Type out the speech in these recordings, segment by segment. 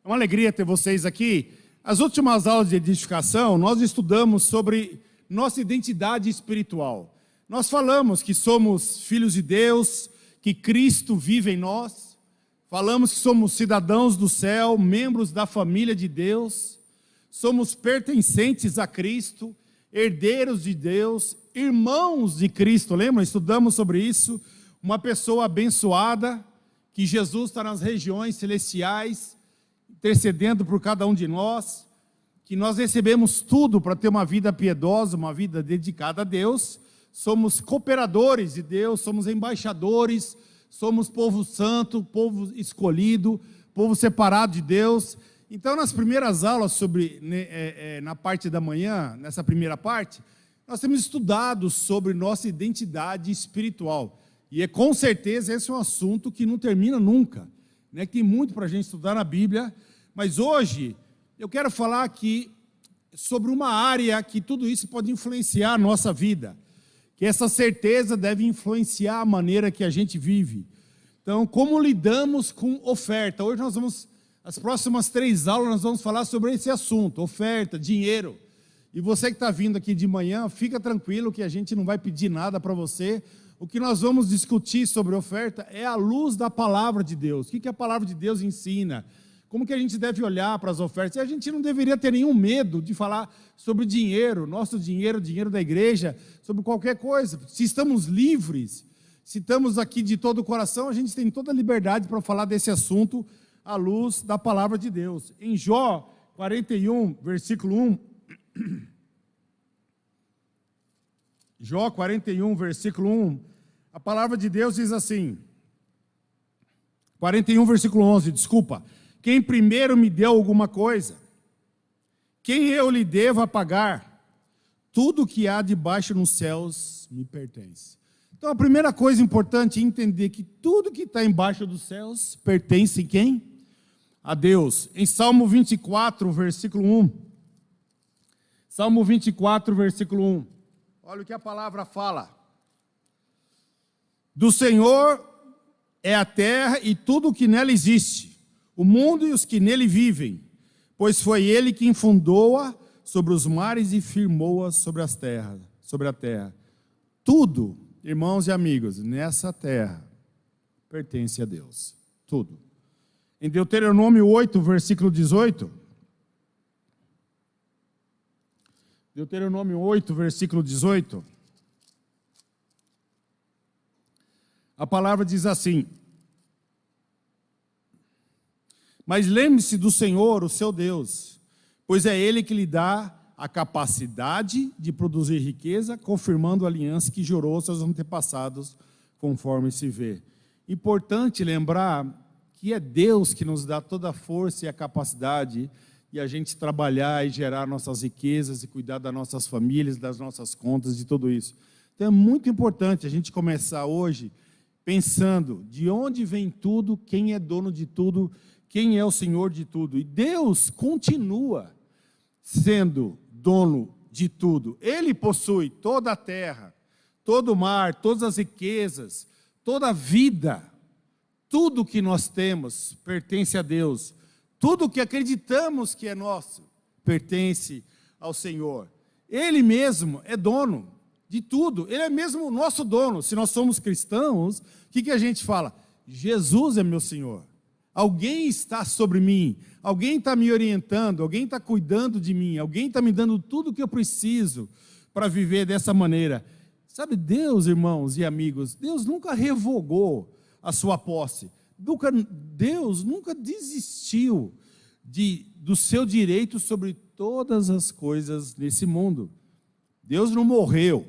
É uma alegria ter vocês aqui. As últimas aulas de edificação, nós estudamos sobre nossa identidade espiritual. Nós falamos que somos filhos de Deus, que Cristo vive em nós. Falamos que somos cidadãos do céu, membros da família de Deus. Somos pertencentes a Cristo, herdeiros de Deus, irmãos de Cristo. Lembra? Estudamos sobre isso. Uma pessoa abençoada, que Jesus está nas regiões celestiais, intercedendo por cada um de nós, que nós recebemos tudo para ter uma vida piedosa, uma vida dedicada a Deus. Somos cooperadores de Deus, somos embaixadores, somos povo santo, povo escolhido, povo separado de Deus. Então, nas primeiras aulas na parte da manhã, nessa primeira parte, nós temos estudado sobre nossa identidade espiritual. E com certeza esse é um assunto que não termina nunca, né? Tem muito para a gente estudar na Bíblia, mas hoje eu quero falar aqui sobre uma área que tudo isso pode influenciar a nossa vida, que essa certeza deve influenciar a maneira que a gente vive. Então, como lidamos com oferta? Hoje as próximas 3 aulas nós vamos falar sobre esse assunto, oferta, dinheiro. E você que está vindo aqui de manhã, fica tranquilo que a gente não vai pedir nada para você. O que nós vamos discutir sobre oferta é à luz da palavra de Deus. O que a palavra de Deus ensina? Como que a gente deve olhar para as ofertas? E a gente não deveria ter nenhum medo de falar sobre dinheiro, nosso dinheiro, dinheiro da igreja, sobre qualquer coisa. Se estamos livres, se estamos aqui de todo o coração, a gente tem toda a liberdade para falar desse assunto à luz da palavra de Deus. Em Jó 41, versículo 1... Jó 41, versículo 1, a palavra de Deus diz assim, 41, versículo 11, desculpa, quem primeiro me deu alguma coisa, quem eu lhe devo pagar, tudo que há debaixo nos céus me pertence. Então a primeira coisa importante é entender que tudo que está embaixo dos céus pertence a quem? A Deus. Em Salmo 24, versículo 1, Salmo 24, versículo 1, olha o que a palavra fala. Do Senhor é a terra e tudo o que nela existe, o mundo e os que nele vivem, pois foi ele quem fundou-a sobre os mares e firmou-a sobre a terra. Tudo, irmãos e amigos, nessa terra pertence a Deus. Tudo. Em Deuteronômio 8, versículo 18, Deuteronômio 8, versículo 18, a palavra diz assim, mas lembre-se do Senhor, o seu Deus, pois é Ele que lhe dá a capacidade de produzir riqueza, confirmando a aliança que jurou aos seus antepassados, conforme se vê. Importante lembrar que é Deus que nos dá toda a força e a capacidade e a gente trabalhar e gerar nossas riquezas e cuidar das nossas famílias, das nossas contas, de tudo isso. Então é muito importante a gente começar hoje pensando de onde vem tudo, quem é dono de tudo, quem é o Senhor de tudo. E Deus continua sendo dono de tudo. Ele possui toda a terra, todo o mar, todas as riquezas, toda a vida. Tudo que nós temos pertence a Deus. Tudo que acreditamos que é nosso pertence ao Senhor. Ele mesmo é dono de tudo. Ele é mesmo o nosso dono. Se nós somos cristãos, o que a gente fala? Jesus é meu Senhor. Alguém está sobre mim. Alguém está me orientando. Alguém está cuidando de mim. Alguém está me dando tudo o que eu preciso para viver dessa maneira. Sabe, Deus, irmãos e amigos, Deus nunca revogou a sua posse. Deus nunca desistiu do seu direito sobre todas as coisas nesse mundo. Deus não morreu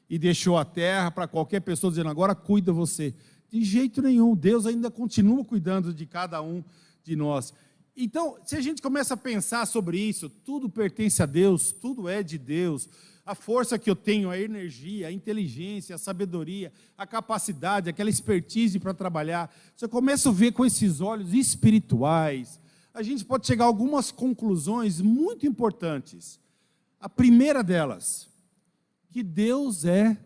e deixou a terra para qualquer pessoa dizendo, agora cuida você. De jeito nenhum, Deus ainda continua cuidando de cada um de nós. Então, se a gente começa a pensar sobre isso, tudo pertence a Deus, tudo é de Deus, a força que eu tenho, a energia, a inteligência, a sabedoria, a capacidade, aquela expertise para trabalhar. Você começa a ver com esses olhos espirituais. A gente pode chegar a algumas conclusões muito importantes. A primeira delas, que Deus é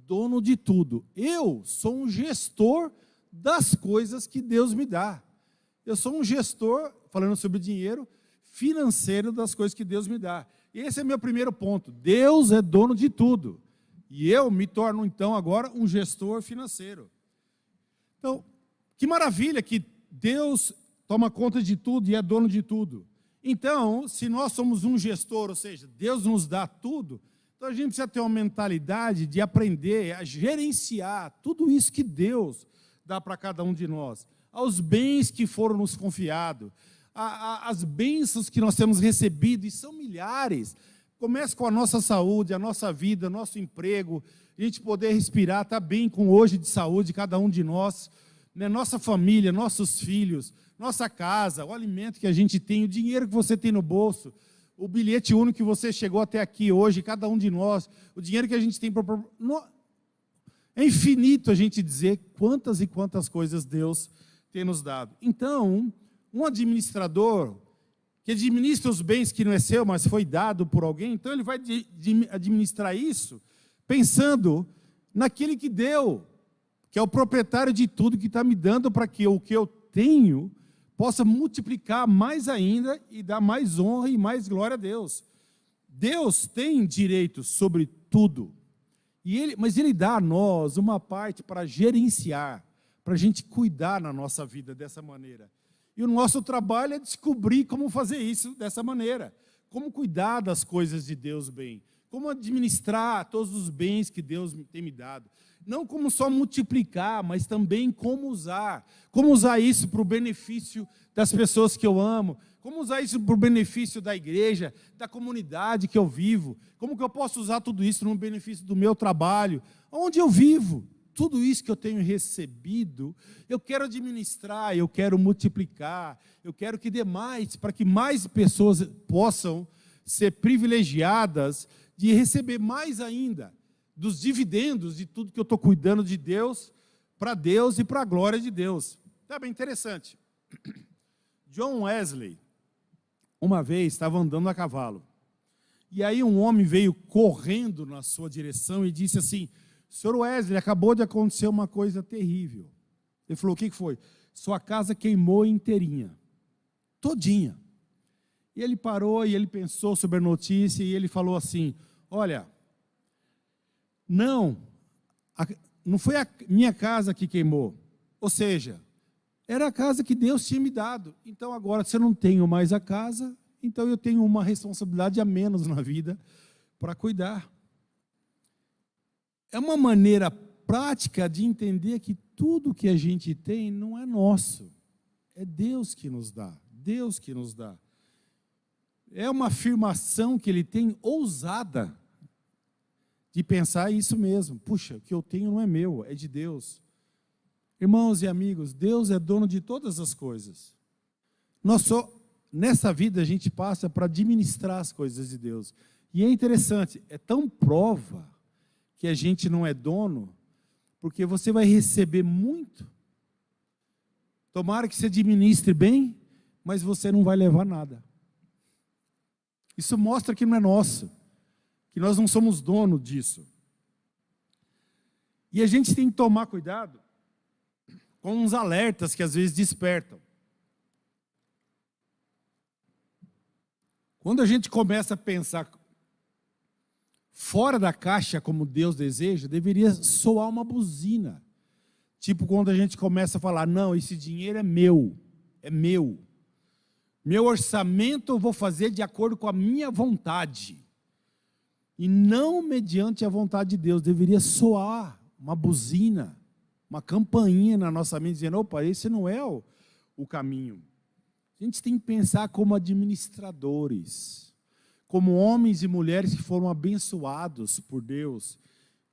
dono de tudo. Eu sou um gestor das coisas que Deus me dá. Eu sou um gestor, falando sobre dinheiro, financeiro das coisas que Deus me dá. E esse é meu primeiro ponto. Deus é dono de tudo. E eu me torno, então, agora um gestor financeiro. Então, que maravilha que Deus toma conta de tudo e é dono de tudo. Então, se nós somos um gestor, ou seja, Deus nos dá tudo, então a gente precisa ter uma mentalidade de aprender a gerenciar tudo isso que Deus dá para cada um de nós, aos bens que foram nos confiados, as bênçãos que nós temos recebido, e são milhares. Começa com a nossa saúde, a nossa vida, nosso emprego, a gente poder respirar, estar bem com hoje de saúde, cada um de nós, né? Nossa família, nossos filhos, nossa casa, o alimento que a gente tem, o dinheiro que você tem no bolso, o bilhete único que você chegou até aqui hoje, cada um de nós, o dinheiro que a gente tem para... É infinito a gente dizer quantas e quantas coisas Deus tem nos dado. Então, um administrador que administra os bens que não é seu, mas foi dado por alguém, então ele vai administrar isso pensando naquele que deu, que é o proprietário de tudo, que está me dando para que o que eu tenho possa multiplicar mais ainda e dar mais honra e mais glória a Deus. Deus tem direito sobre tudo, mas Ele dá a nós uma parte para gerenciar, para a gente cuidar na nossa vida dessa maneira. E o nosso trabalho é descobrir como fazer isso dessa maneira, como cuidar das coisas de Deus bem, como administrar todos os bens que Deus tem me dado. Não como só multiplicar, mas também como usar isso para o benefício das pessoas que eu amo, como usar isso para o benefício da igreja, da comunidade que eu vivo, como que eu posso usar tudo isso no benefício do meu trabalho, onde eu vivo. Tudo isso que eu tenho recebido, eu quero administrar, eu quero multiplicar, eu quero que dê mais, para que mais pessoas possam ser privilegiadas de receber mais ainda dos dividendos de tudo que eu estou cuidando de Deus, para Deus e para a glória de Deus. Tá bem interessante. John Wesley, uma vez, estava andando a cavalo, e aí um homem veio correndo na sua direção e disse assim: Sr. Wesley, acabou de acontecer uma coisa terrível. Ele falou: o que foi? Sua casa queimou inteirinha, todinha. E ele parou e ele pensou sobre a notícia e ele falou assim: olha, não foi a minha casa que queimou. Ou seja, era a casa que Deus tinha me dado. Então agora, se eu não tenho mais a casa, então eu tenho uma responsabilidade a menos na vida para cuidar. É uma maneira prática de entender que tudo que a gente tem não é nosso. É Deus que nos dá. Deus que nos dá. É uma afirmação que ele tem ousada de pensar isso mesmo. Puxa, o que eu tenho não é meu, é de Deus. Irmãos e amigos, Deus é dono de todas as coisas. Nessa vida a gente passa para administrar as coisas de Deus. E é interessante, é tão prova que a gente não é dono, porque você vai receber muito. Tomara que você administre bem, mas você não vai levar nada. Isso mostra que não é nosso, que nós não somos dono disso. E a gente tem que tomar cuidado com uns alertas que às vezes despertam. Quando a gente começa a pensar fora da caixa como Deus deseja, deveria soar uma buzina. Tipo quando a gente começa a falar: não, esse dinheiro é meu, é meu. Meu orçamento eu vou fazer de acordo com a minha vontade. E não mediante a vontade de Deus. Deveria soar uma buzina, uma campainha na nossa mente, dizendo: opa, esse não é o caminho. A gente tem que pensar como administradores, como homens e mulheres que foram abençoados por Deus,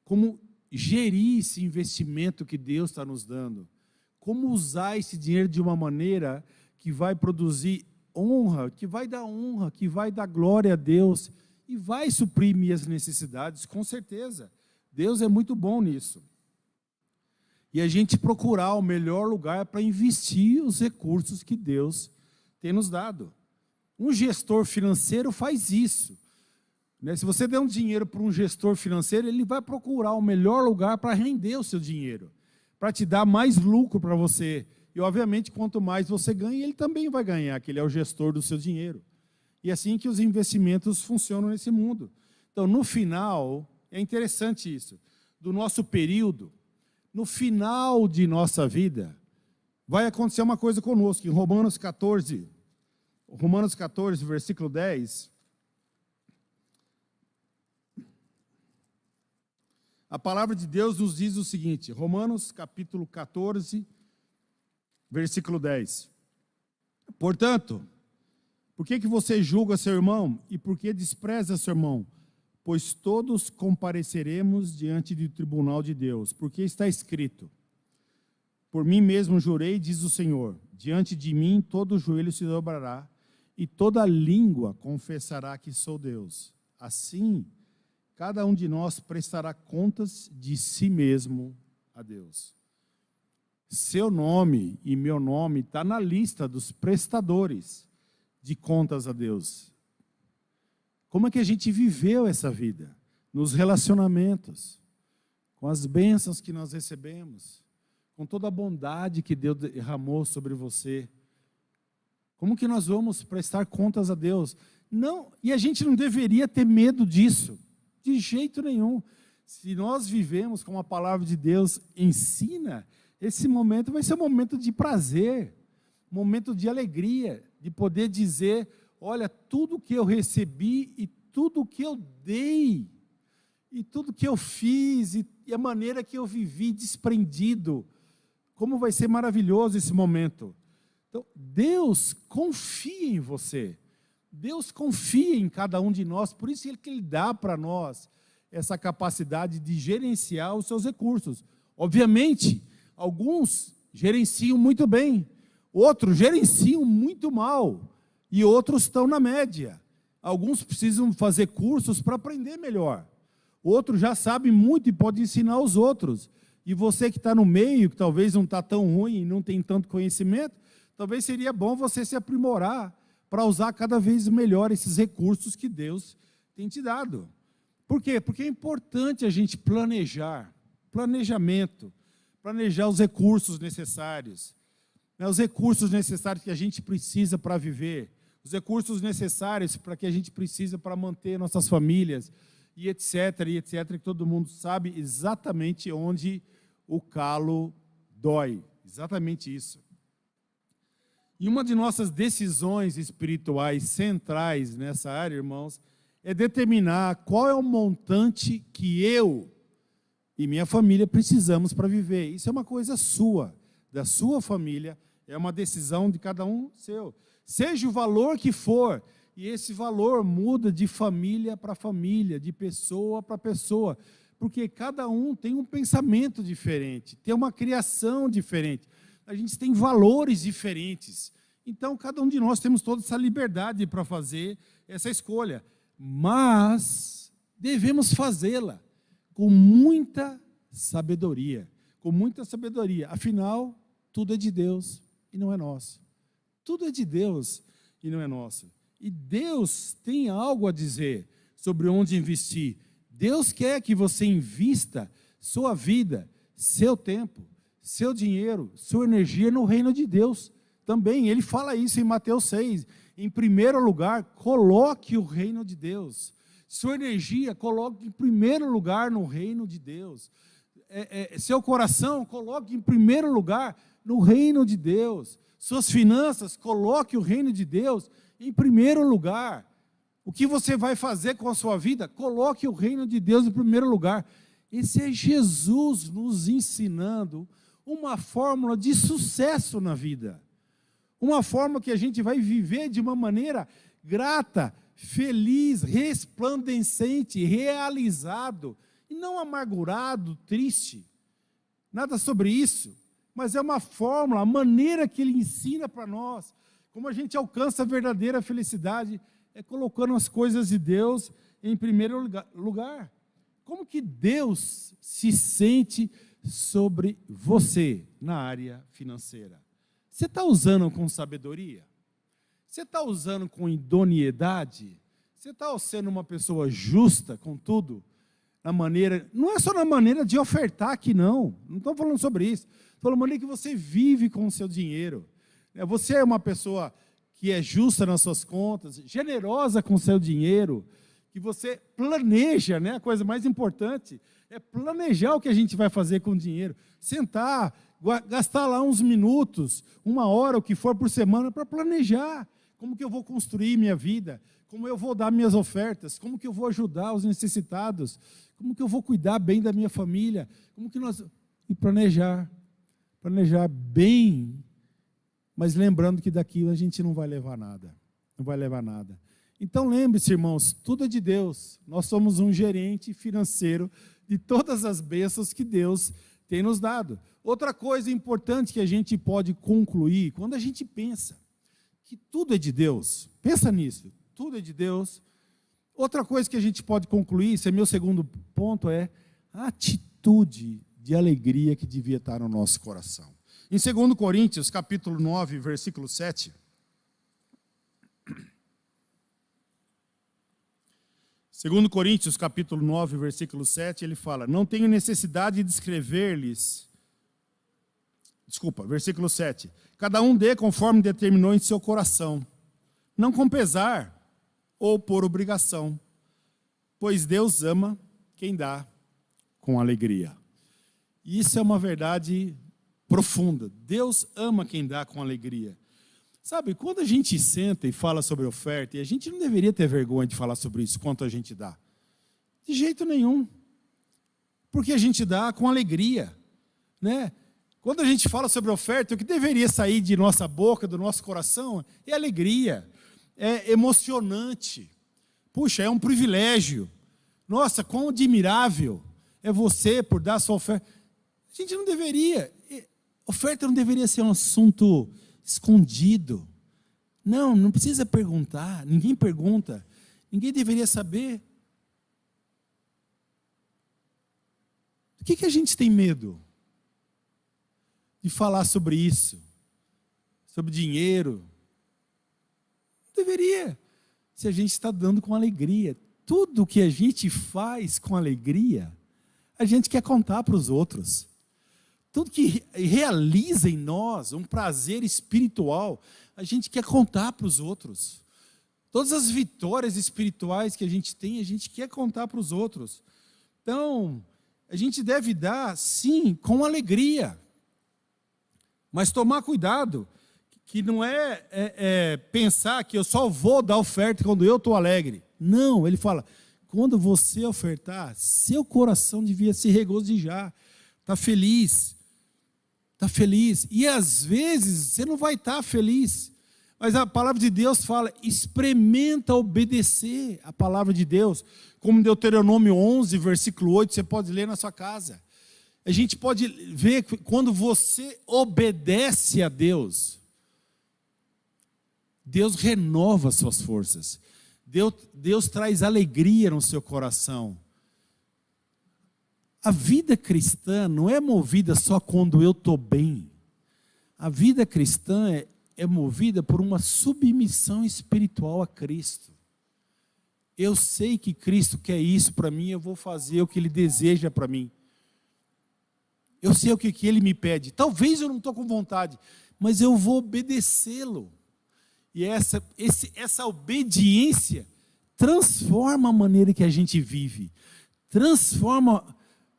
como gerir esse investimento que Deus está nos dando, como usar esse dinheiro de uma maneira que vai produzir honra, que vai dar glória a Deus e vai suprir minhas necessidades, com certeza. Deus é muito bom nisso. E a gente procurar o melhor lugar para investir os recursos que Deus tem nos dado. Um gestor financeiro faz isso. Se você der um dinheiro para um gestor financeiro, ele vai procurar o melhor lugar para render o seu dinheiro, para te dar mais lucro para você E, obviamente, quanto mais você ganha, ele também vai ganhar, que ele é o gestor do seu dinheiro. E é assim que os investimentos funcionam nesse mundo. Então, no final, é interessante isso, do nosso período, no final de nossa vida, vai acontecer uma coisa conosco. Em Romanos 14, versículo 10, a palavra de Deus nos diz o seguinte, Romanos capítulo 14, versículo 10. Portanto, por que você julga seu irmão e por que despreza seu irmão? Pois todos compareceremos diante do tribunal de Deus, porque está escrito, por mim mesmo jurei, diz o Senhor, diante de mim todo joelho se dobrará e toda língua confessará que sou Deus. Assim, cada um de nós prestará contas de si mesmo a Deus. Seu nome e meu nome está na lista dos prestadores de contas a Deus. Como é que a gente viveu essa vida? Nos relacionamentos, com as bênçãos que nós recebemos, com toda a bondade que Deus derramou sobre você. Como que nós vamos prestar contas a Deus? Não, e a gente não deveria ter medo disso, de jeito nenhum. Se nós vivemos como a palavra de Deus ensina, esse momento vai ser um momento de prazer, um momento de alegria, de poder dizer, olha, tudo que eu recebi e tudo que eu dei, e tudo que eu fiz, e a maneira que eu vivi desprendido, como vai ser maravilhoso esse momento. Então, Deus confia em você, Deus confia em cada um de nós, por isso que Ele dá para nós essa capacidade de gerenciar os seus recursos. Obviamente, alguns gerenciam muito bem, outros gerenciam muito mal, e outros estão na média. Alguns precisam fazer cursos para aprender melhor. Outros já sabem muito e podem ensinar aos outros. E você que está no meio, que talvez não está tão ruim e não tem tanto conhecimento, talvez seria bom você se aprimorar para usar cada vez melhor esses recursos que Deus tem te dado. Por quê? Porque é importante a gente planejar, planejar os recursos necessários, os recursos necessários que a gente precisa para viver, os recursos necessários para que a gente precisa para manter nossas famílias, e etc, que todo mundo sabe exatamente onde o calo dói, exatamente isso. E uma de nossas decisões espirituais centrais nessa área, irmãos, é determinar qual é o montante que eu e minha família precisamos para viver. Isso é uma coisa sua, da sua família, é uma decisão de cada um seu. Seja o valor que for, e esse valor muda de família para família, de pessoa para pessoa, porque cada um tem um pensamento diferente, tem uma criação diferente, a gente tem valores diferentes. Então, cada um de nós temos toda essa liberdade para fazer essa escolha, mas devemos fazê-la com muita sabedoria, afinal, tudo é de Deus e não é nosso. Tudo é de Deus e não é nosso. E Deus tem algo a dizer sobre onde investir. Deus quer que você invista sua vida, seu tempo, seu dinheiro, sua energia no reino de Deus. Também, ele fala isso em Mateus 6. Em primeiro lugar, coloque o reino de Deus. Sua energia, coloque em primeiro lugar no reino de Deus. Seu coração, coloque em primeiro lugar no reino de Deus. Suas finanças, coloque o reino de Deus em primeiro lugar. O que você vai fazer com a sua vida, coloque o reino de Deus em primeiro lugar. Esse é Jesus nos ensinando uma fórmula de sucesso na vida. Uma forma que a gente vai viver de uma maneira grata, feliz, resplandecente, realizado, e não amargurado, triste. Nada sobre isso. Mas é uma fórmula, a maneira que ele ensina para nós, como a gente alcança a verdadeira felicidade, é colocando as coisas de Deus em primeiro lugar. Como que Deus se sente sobre você na área financeira? Você está usando com sabedoria? Você está usando com idoneidade? Você está sendo uma pessoa justa com tudo? na maneira, não é só na maneira de ofertar aqui, não estou falando sobre isso, estou falando na maneira que você vive com o seu dinheiro. Você é uma pessoa que é justa nas suas contas, generosa com o seu dinheiro, que você planeja, né? A coisa mais importante é planejar o que a gente vai fazer com o dinheiro. Sentar, gastar lá uns minutos, 1 hora, o que for por semana, para planejar como que eu vou construir minha vida, como eu vou dar minhas ofertas, como que eu vou ajudar os necessitados, como que eu vou cuidar bem da minha família, e planejar bem, mas lembrando que daquilo a gente não vai levar nada, não vai levar nada. Então lembre-se, irmãos, tudo é de Deus, nós somos um gerente financeiro de todas as bênçãos que Deus tem nos dado. Outra coisa importante que a gente pode concluir, quando a gente pensa que tudo é de Deus, pensa nisso, tudo é de Deus. Outra coisa que a gente pode concluir, esse é meu segundo ponto, é a atitude de alegria que devia estar no nosso coração. Em 2 Coríntios, capítulo 9, versículo 7, 2 Coríntios, capítulo 9, versículo 7, ele fala, não tenho necessidade de escrever-lhes, versículo 7, cada um dê conforme determinou em seu coração, não com pesar ou por obrigação, pois Deus ama quem dá com alegria. E isso é uma verdade profunda, Deus ama quem dá com alegria. Sabe, quando a gente senta e fala sobre oferta, e a gente não deveria ter vergonha de falar sobre isso, quanto a gente dá. De jeito nenhum. Porque a gente dá com alegria, né? Quando a gente fala sobre oferta, o que deveria sair de nossa boca, do nosso coração, é alegria, é emocionante. Puxa, é um privilégio. Nossa, quão admirável é você por dar a sua oferta. A gente não deveria, oferta não deveria ser um assunto escondido. Não precisa perguntar, ninguém pergunta, ninguém deveria saber. Do que a gente tem medo de falar sobre isso? Sobre dinheiro? Não deveria, se a gente está dando com alegria. Tudo que a gente faz com alegria, a gente quer contar para os outros. Tudo que realiza em nós um prazer espiritual, a gente quer contar para os outros. Todas as vitórias espirituais que a gente tem, a gente quer contar para os outros. Então, a gente deve dar, sim, com alegria. Mas tomar cuidado, que não é pensar que eu só vou dar oferta quando eu estou alegre. Não, ele fala, quando você ofertar, seu coração devia se regozijar, está feliz. Está feliz, e às vezes você não vai estar feliz, mas a palavra de Deus fala, experimenta obedecer a palavra de Deus, como Deuteronômio 11, versículo 8, você pode ler na sua casa. A gente pode ver que quando você obedece a Deus, Deus renova as suas forças, Deus traz alegria no seu coração. A vida cristã não é movida só quando eu estou bem. A vida cristã é movida por uma submissão espiritual a Cristo. Eu sei que Cristo quer isso para mim, eu vou fazer o que Ele deseja para mim. Eu sei o que Ele me pede. Talvez eu não estou com vontade, mas eu vou obedecê-lo. E essa obediência transforma a maneira que a gente vive. Transforma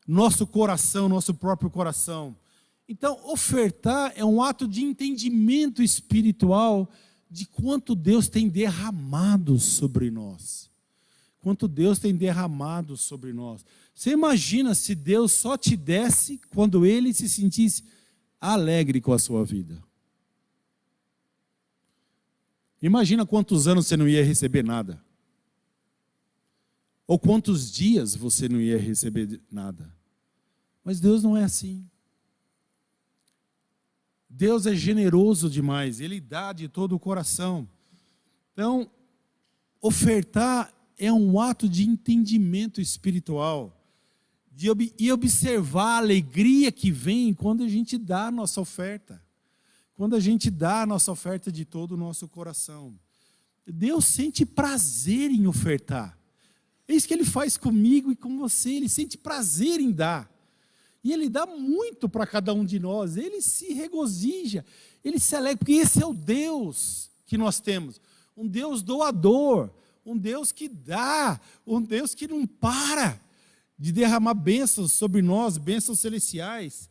nosso coração, nosso próprio coração. Então, ofertar é um ato de entendimento espiritual de quanto Deus tem derramado sobre nós. Quanto Deus tem derramado sobre nós. Você imagina se Deus só te desse quando Ele se sentisse alegre com a sua vida. Imagina quantos anos você não ia receber nada. Ou quantos dias você não ia receber nada. Mas Deus não é assim. Deus é generoso demais, Ele dá de todo o coração. Então, ofertar é um ato de entendimento espiritual, e observar a alegria que vem quando a gente dá a nossa oferta. Quando a gente dá a nossa oferta de todo o nosso coração. Deus sente prazer em ofertar. É isso que Ele faz comigo e com você. Ele sente prazer em dar. E Ele dá muito para cada um de nós. Ele se regozija, Ele se alegra, porque esse é o Deus que nós temos. Um Deus doador, um Deus que dá, um Deus que não para de derramar bênçãos sobre nós, bênçãos celestiais.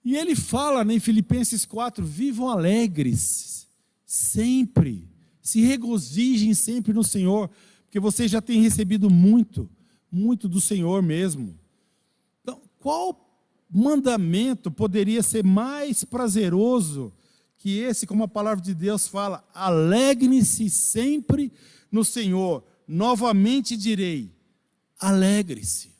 E Ele fala, né, em Filipenses 4, vivam alegres, sempre, se regozijem sempre no Senhor, porque vocês já têm recebido muito, muito do Senhor mesmo. Então, qual mandamento poderia ser mais prazeroso que esse, como a palavra de Deus fala, alegrem-se sempre no Senhor. Novamente direi, alegre-se.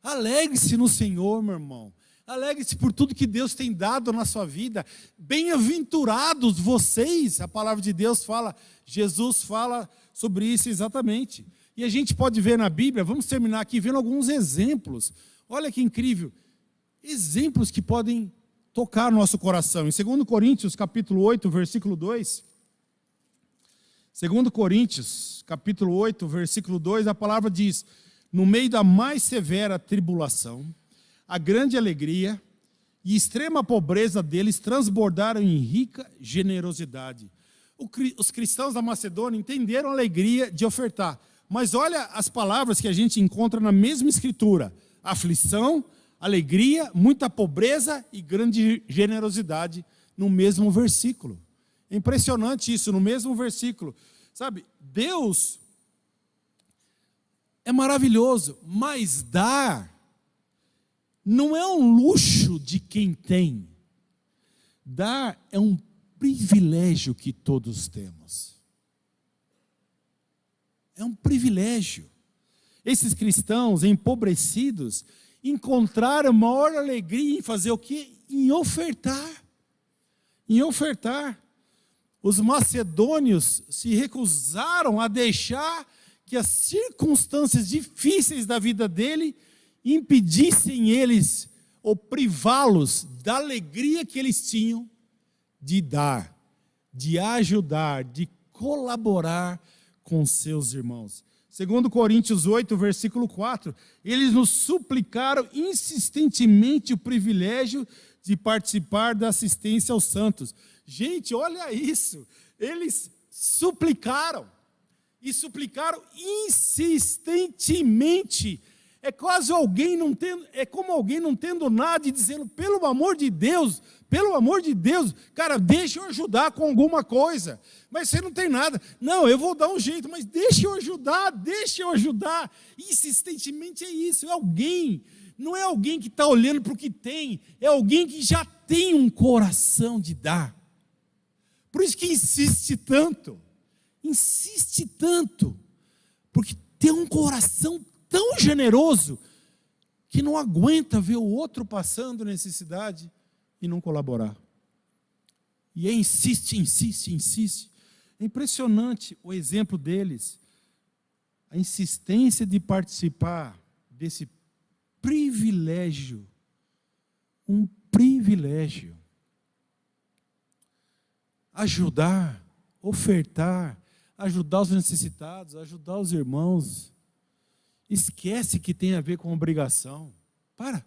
Alegre-se no Senhor, meu irmão. Alegre-se por tudo que Deus tem dado na sua vida. Bem-aventurados vocês, a palavra de Deus fala, Jesus fala sobre isso exatamente. E a gente pode ver na Bíblia, vamos terminar aqui vendo alguns exemplos. Olha que incrível. Exemplos que podem tocar nosso coração. Em 2 Coríntios, capítulo 8, versículo 2. 2 Coríntios, capítulo 8, versículo 2, a palavra diz, no meio da mais severa tribulação, a grande alegria e extrema pobreza deles transbordaram em rica generosidade. Os cristãos da Macedônia entenderam a alegria de ofertar. Mas olha as palavras que a gente encontra na mesma escritura. Aflição, alegria, muita pobreza e grande generosidade no mesmo versículo. É impressionante isso, no mesmo versículo. Sabe, Deus é maravilhoso, mas dar não é um luxo de quem tem. Dar é um privilégio que todos temos. É um privilégio. Esses cristãos empobrecidos encontraram maior alegria em fazer o quê? Em ofertar. Em ofertar. Os macedônios se recusaram a deixar que as circunstâncias difíceis da vida dele impedissem eles ou privá-los da alegria que eles tinham de dar, de ajudar, de colaborar com seus irmãos. 2 Coríntios 8, versículo 4, eles nos suplicaram insistentemente o privilégio de participar da assistência aos santos. Gente, olha isso, eles suplicaram, e suplicaram insistentemente. É quase alguém não tendo, é como alguém não tendo nada e dizendo, pelo amor de Deus, cara, deixa eu ajudar com alguma coisa. Mas você não tem nada. Não, eu vou dar um jeito, mas deixa eu ajudar. Insistentemente é isso, é alguém, não é alguém que está olhando para o que tem, é alguém que já tem um coração de dar. Por isso que insiste tanto, porque tem um coração tão generoso que não aguenta ver o outro passando necessidade e não colaborar. E insiste. É impressionante o exemplo deles, a insistência de participar desse privilégio, um privilégio. Ajudar, ofertar, ajudar os necessitados, ajudar os irmãos. Esquece que tem a ver com obrigação. Para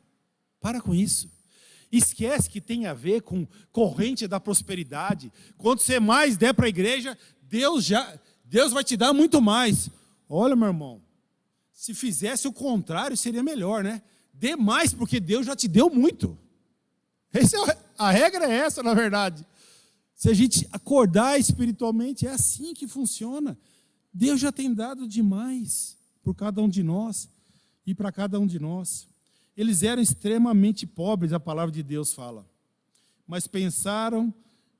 com isso. Esquece que tem a ver com corrente da prosperidade. Quanto você mais der para a igreja, Deus vai te dar muito mais. Olha, meu irmão, se fizesse o contrário, seria melhor, né? Dê mais, porque Deus já te deu muito. A regra é essa, na verdade. Se a gente acordar espiritualmente, é assim que funciona. Deus já tem dado demais por cada um de nós e para cada um de nós. Eles eram extremamente pobres, a palavra de Deus fala, mas pensaram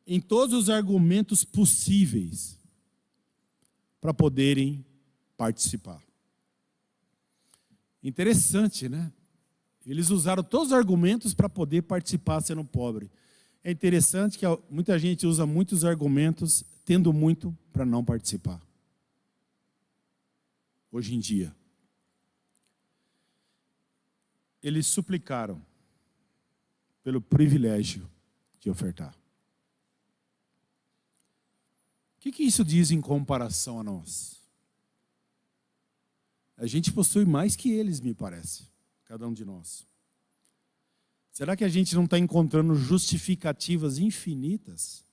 em todos os argumentos possíveis para poderem participar. Interessante, né? Eles usaram todos os argumentos para poder participar sendo pobre. É interessante que muita gente usa muitos argumentos tendo muito para não participar. Hoje em dia. Eles suplicaram pelo privilégio de ofertar. O que isso diz em comparação a nós? A gente possui mais que eles, me parece, cada um de nós. Será que a gente não está encontrando justificativas infinitas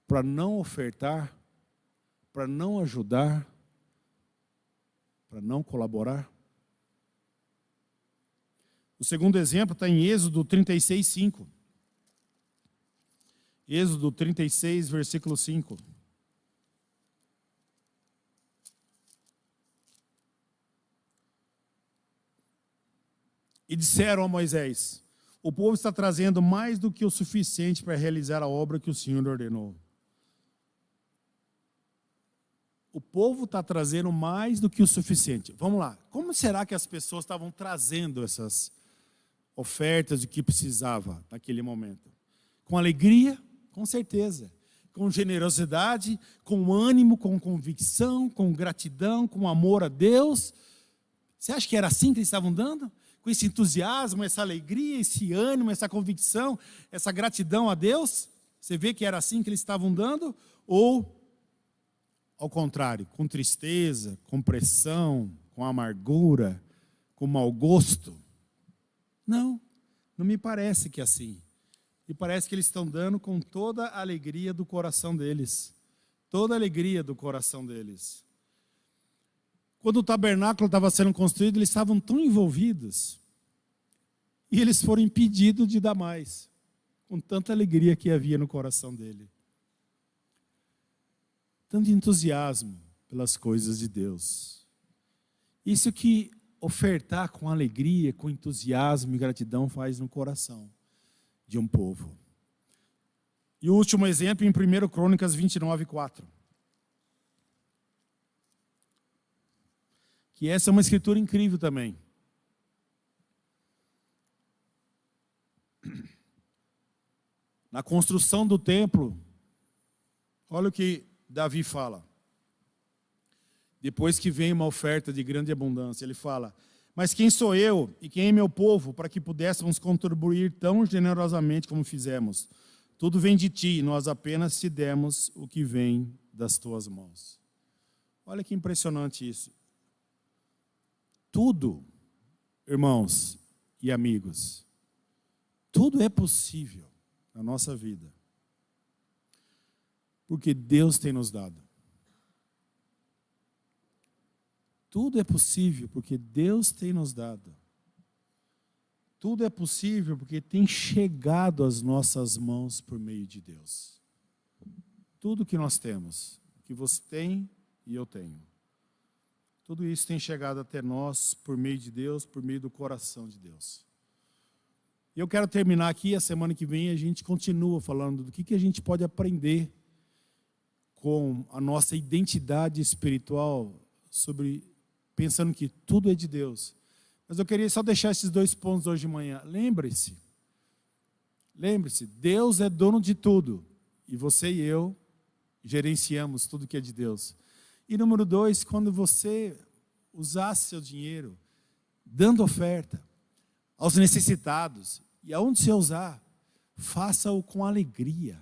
para não ofertar, para não ajudar, para não colaborar? O segundo exemplo está em Êxodo 36, 5. Êxodo 36, versículo 5. E disseram a Moisés: o povo está trazendo mais do que o suficiente para realizar a obra que o Senhor ordenou. O povo está trazendo mais do que o suficiente. Vamos lá. Como será que as pessoas estavam trazendo essas ofertas do que precisava naquele momento? Com alegria? Com certeza. Com generosidade, com ânimo, com convicção, com gratidão, com amor a Deus. Você acha que era assim que eles estavam dando? Com esse entusiasmo, essa alegria, esse ânimo, essa convicção, essa gratidão a Deus? Você vê que era assim que eles estavam dando? Ou, ao contrário, com tristeza, com pressão, com amargura, com mau gosto? Não, não me parece que é assim. Me parece que eles estão dando com toda a alegria do coração deles. Toda a alegria do coração deles. Quando o tabernáculo estava sendo construído, eles estavam tão envolvidos. E eles foram impedidos de dar mais. Com tanta alegria que havia no coração dele. Tanto entusiasmo pelas coisas de Deus. Isso que ofertar com alegria, com entusiasmo e gratidão faz no coração de um povo. E o último exemplo em 1 Crônicas 29, 4. Que essa é uma escritura incrível também. Na construção do templo, olha o que Davi fala. Depois que vem uma oferta de grande abundância, ele fala: mas quem sou eu e quem é meu povo para que pudéssemos contribuir tão generosamente como fizemos? Tudo vem de ti, nós apenas te demos o que vem das tuas mãos. Olha que impressionante isso. Tudo, irmãos e amigos, tudo é possível na nossa vida, porque Deus tem nos dado. Tudo é possível porque Deus tem nos dado. Tudo é possível porque tem chegado às nossas mãos por meio de Deus. Tudo que nós temos, que você tem e eu tenho. Tudo isso tem chegado até nós por meio de Deus, por meio do coração de Deus. E eu quero terminar aqui, a semana que vem a gente continua falando do que a gente pode aprender com a nossa identidade espiritual, pensando que tudo é de Deus. Mas eu queria só deixar esses 2 pontos hoje de manhã. Lembre-se, Deus é dono de tudo. E você e eu gerenciamos tudo que é de Deus. E número 2, quando você usar seu dinheiro, dando oferta aos necessitados, e aonde você usar, faça-o com alegria.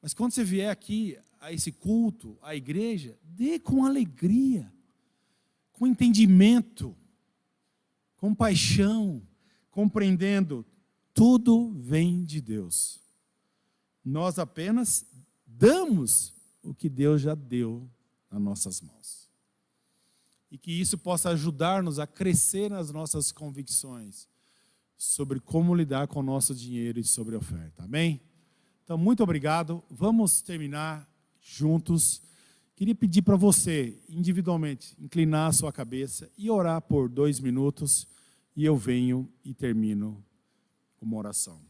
Mas quando você vier aqui a esse culto, à igreja, dê com alegria, com entendimento, com paixão, compreendendo, tudo vem de Deus. Nós apenas damos o que Deus já deu nas nossas mãos. E que isso possa ajudar-nos a crescer nas nossas convicções sobre como lidar com o nosso dinheiro e sobre a oferta. Amém? Então, muito obrigado. Vamos terminar juntos. Queria pedir para você, individualmente, inclinar a sua cabeça e orar por 2 minutos. E eu venho e termino com uma oração.